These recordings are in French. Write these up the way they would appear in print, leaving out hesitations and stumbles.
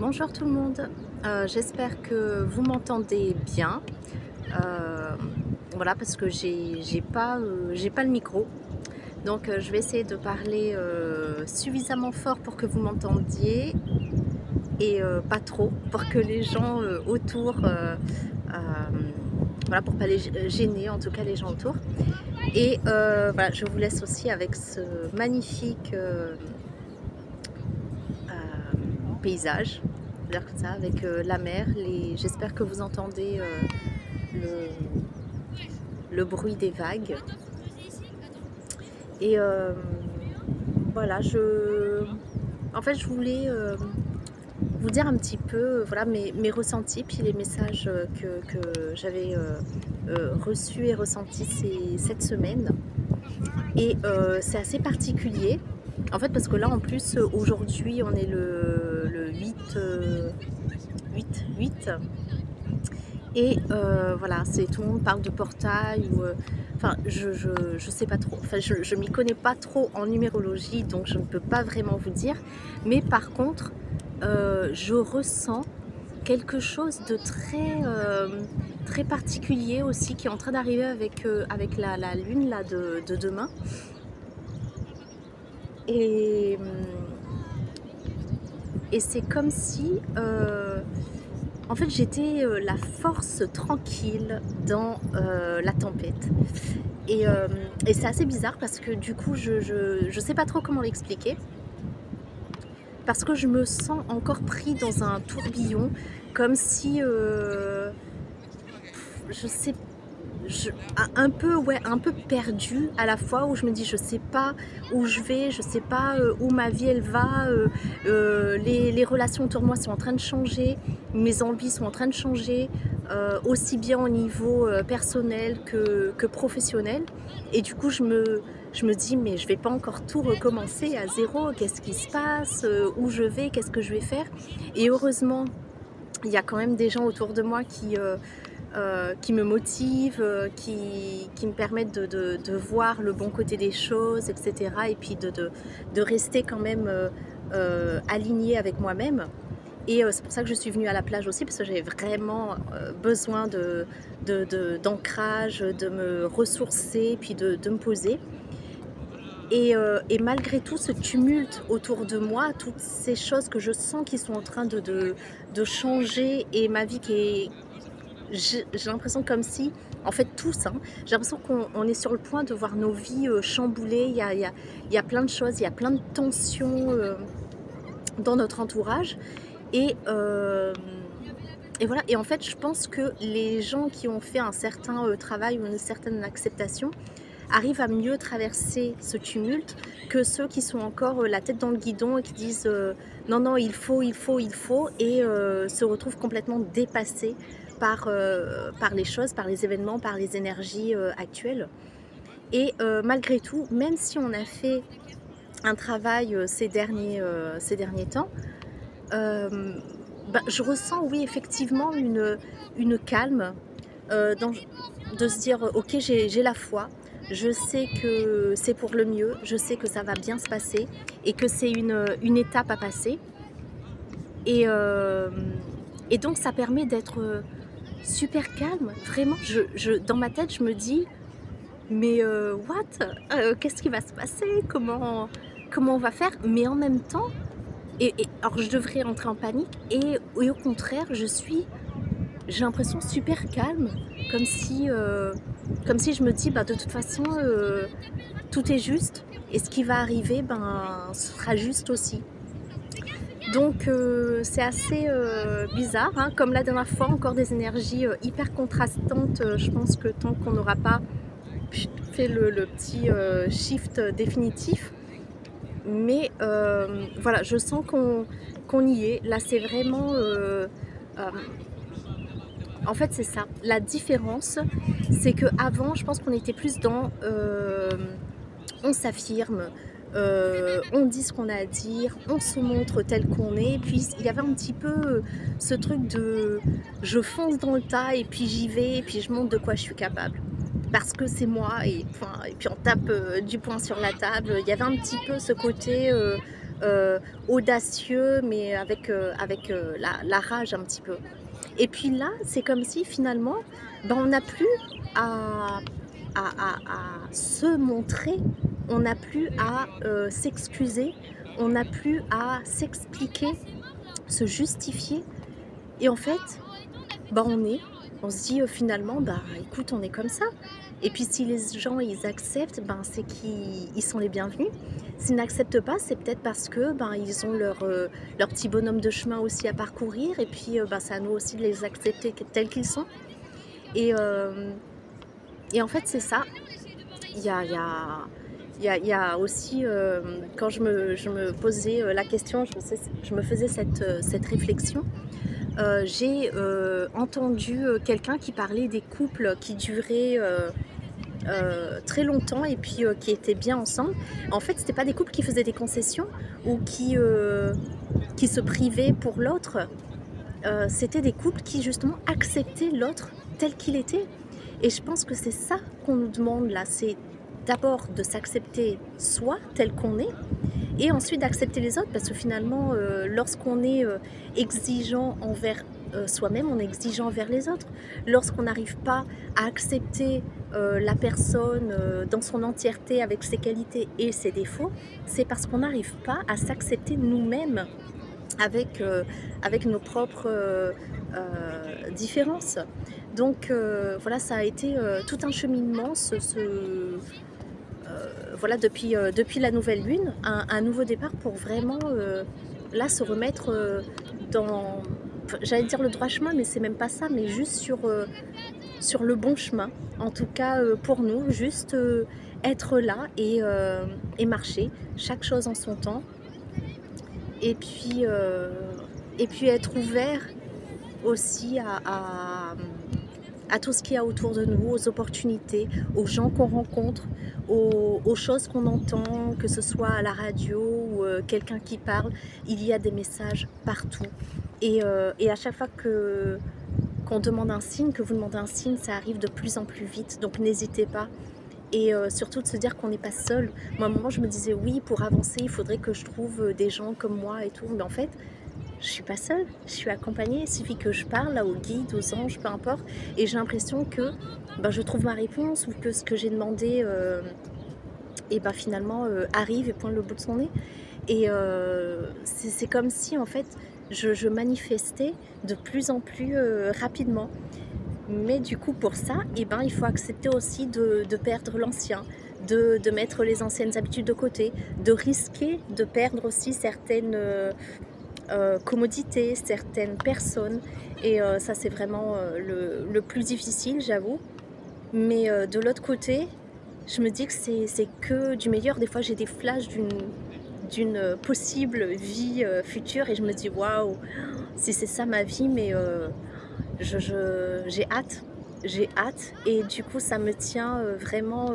Bonjour tout le monde. J'espère que vous m'entendez bien. Euh, voilà, parce que j'ai pas le micro. Donc je vais essayer de parler suffisamment fort pour que vous m'entendiez et pas trop pour que les gens autour, euh, voilà, pour pas les gêner, en tout cas les gens autour. Et voilà, je vous laisse aussi avec ce magnifique paysage, dire comme ça, avec la mer. J'espère que vous entendez le bruit des vagues. Et voilà, en fait, je voulais vous dire un petit peu voilà, mes ressentis, puis les messages que j'avais reçus et ressentis cette semaine. Et c'est assez particulier. En fait, parce que là, en plus, aujourd'hui, on est le 8. Et voilà, tout le monde parle de portail ou enfin je sais pas trop, enfin je m'y connais pas trop en numérologie, donc je ne peux pas vraiment vous dire, mais par contre je ressens quelque chose de très particulier aussi qui est en train d'arriver avec la lune là de demain. Et c'est comme si en fait, j'étais la force tranquille dans la tempête. Et c'est assez bizarre parce que du coup, je sais pas trop comment l'expliquer. Parce que je me sens encore pris dans un tourbillon, comme si, je sais, un peu perdu à la fois, où je me dis je sais pas où je vais, je sais pas où ma vie elle va, les relations autour de moi sont en train de changer, mes envies sont en train de changer, aussi bien au niveau personnel que professionnel. Et du coup je me dis mais je vais pas encore tout recommencer à zéro, qu'est-ce qui se passe, où je vais, qu'est-ce que je vais faire. Et heureusement il y a quand même des gens autour de moi qui me motivent, qui me permettent de voir le bon côté des choses, etc. Et puis de rester quand même alignée avec moi-même. Et c'est pour ça que je suis venue à la plage aussi, parce que j'avais vraiment besoin d'ancrage, de me ressourcer, puis de me poser. Et malgré tout ce tumulte autour de moi, toutes ces choses que je sens qui sont en train de changer, et ma vie j'ai l'impression comme si, en fait tous, hein, j'ai l'impression qu'on est sur le point de voir nos vies chamboulées. Il y a plein de choses, il y a plein de tensions dans notre entourage. Et, et voilà, et en fait je pense que les gens qui ont fait un certain travail ou une certaine acceptation arrivent à mieux traverser ce tumulte que ceux qui sont encore la tête dans le guidon et qui disent non, non, il faut, et se retrouvent complètement dépassés par les choses, par les événements, par les énergies actuelles. Et malgré tout, même si on a fait un travail ces derniers temps, je ressens, oui, effectivement, une calme, de se dire ok, j'ai la foi, je sais que c'est pour le mieux, je sais que ça va bien se passer et que c'est une étape à passer. Et, donc ça permet d'être super calme. Vraiment, dans ma tête, je me dis mais what, qu'est-ce qui va se passer, comment on va faire. Mais en même temps, alors je devrais entrer en panique, et au contraire, j'ai l'impression super calme, comme si je me dis de toute façon tout est juste, et ce qui va arriver sera juste aussi. Donc c'est assez bizarre, hein, comme la dernière fois, encore des énergies hyper contrastantes. Je pense que tant qu'on n'aura pas fait le petit shift définitif, mais voilà, je sens qu'on y est. Là c'est vraiment en fait c'est ça, la différence, c'est qu'avant je pense qu'on était plus dans on s'affirme, on dit ce qu'on a à dire, on se montre tel qu'on est. Et puis il y avait un petit peu ce truc de je fonce dans le tas et puis j'y vais et puis je montre de quoi je suis capable. Parce que c'est moi, et puis on tape du poing sur la table. Il y avait un petit peu ce côté audacieux, mais avec la rage un petit peu. Et puis là, c'est comme si finalement, ben, on n'a plus à, à se montrer, on n'a plus à s'excuser, on n'a plus à s'expliquer, se justifier. Et en fait, bah, on se dit finalement, bah écoute, on est comme ça. Et puis si les gens ils acceptent, ben c'est qu'ils sont les bienvenus. S'ils n'acceptent pas, c'est peut-être parce que ben ils ont leur petit bonhomme de chemin aussi à parcourir. Et puis ben, c'est à nous aussi de les accepter tels qu'ils sont. Et, euh, et en fait, c'est ça. Il y a, il y a, il y a aussi, quand je me posais la question, je me faisais cette réflexion. J'ai entendu quelqu'un qui parlait des couples qui duraient très longtemps et puis qui étaient bien ensemble. En fait, c'était pas des couples qui faisaient des concessions ou qui se privaient pour l'autre. C'était des couples qui justement acceptaient l'autre tel qu'il était. Et je pense que c'est ça qu'on nous demande là, c'est d'abord de s'accepter soi tel qu'on est et ensuite d'accepter les autres parce que finalement lorsqu'on est exigeant envers soi-même, on est exigeant envers les autres. Lorsqu'on n'arrive pas à accepter la personne dans son entièreté avec ses qualités et ses défauts, c'est parce qu'on n'arrive pas à s'accepter nous-mêmes avec nos propres différences. Donc voilà, ça a été tout un cheminement, voilà, depuis la nouvelle lune, un nouveau départ pour vraiment là se remettre dans, j'allais dire le droit chemin, mais c'est même pas ça, mais juste sur le bon chemin. En tout cas pour nous, juste être là et marcher, chaque chose en son temps. Et puis être ouvert aussi à tout ce qu'il y a autour de nous, aux opportunités, aux gens qu'on rencontre, aux choses qu'on entend, que ce soit à la radio ou quelqu'un qui parle, il y a des messages partout. Et à chaque fois qu'on demande un signe, que vous demandez un signe, ça arrive de plus en plus vite, donc n'hésitez pas. Et surtout de se dire qu'on n'est pas seul. Moi, à un moment, je me disais, oui, pour avancer, il faudrait que je trouve des gens comme moi et tout. Mais en fait, je suis pas seule, je suis accompagnée. Il suffit que je parle là, aux guides, aux anges, peu importe. Et j'ai l'impression que ben, je trouve ma réponse ou que ce que j'ai demandé et ben, finalement arrive et pointe le bout de son nez. Et c'est comme si, en fait, je manifestais de plus en plus rapidement. Mais du coup, pour ça, eh ben, il faut accepter aussi de perdre l'ancien, de mettre les anciennes habitudes de côté, de risquer de perdre aussi certaines commodités, certaines personnes. Et ça, c'est vraiment le plus difficile, j'avoue. Mais de l'autre côté, je me dis que c'est que du meilleur. Des fois, j'ai des flashs d'une possible vie future et je me dis, waouh, si c'est ça ma vie, mais... j'ai hâte et du coup ça me tient vraiment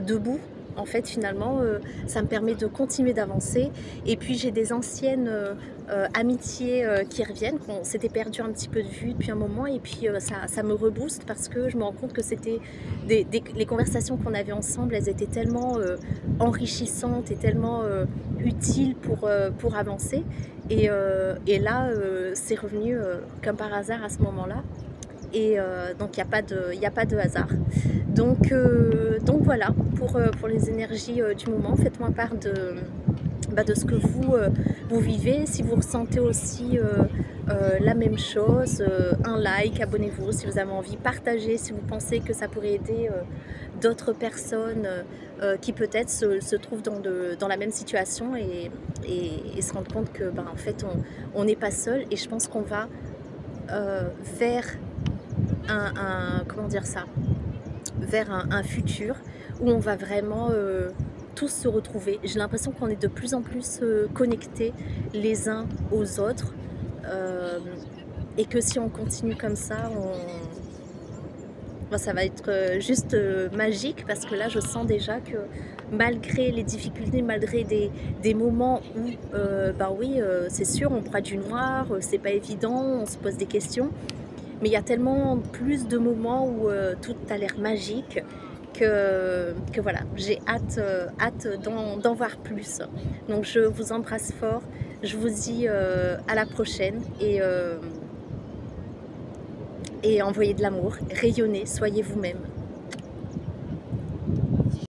debout en fait finalement ça me permet de continuer d'avancer et puis j'ai des anciennes amitiés qui reviennent, qu'on s'était perdu un petit peu de vue depuis un moment et puis ça me rebooste parce que je me rends compte que c'était les conversations qu'on avait ensemble, elles étaient tellement enrichissantes et tellement utiles pour avancer et là c'est revenu comme par hasard à ce moment-là et donc il n'y a pas de hasard. Donc voilà, pour les énergies du moment, faites-moi part de ce que vous vivez. Si vous ressentez aussi la même chose, un like, abonnez-vous si vous avez envie, partagez si vous pensez que ça pourrait aider d'autres personnes qui peut-être se trouvent dans la même situation et se rendent compte que en fait on n'est pas seul et je pense qu'on va vers comment dire ça, vers un futur où on va vraiment tous se retrouver. J'ai l'impression qu'on est de plus en plus connectés les uns aux autres et que si on continue comme ça, ça va être juste magique parce que là je sens déjà que malgré les difficultés, malgré des moments où oui c'est sûr on broie du noir, c'est pas évident, on se pose des questions, mais il y a tellement plus de moments où tout a l'air magique que voilà, j'ai hâte d'en voir plus. Donc je vous embrasse fort, je vous dis à la prochaine et envoyez de l'amour, rayonnez, soyez vous-même.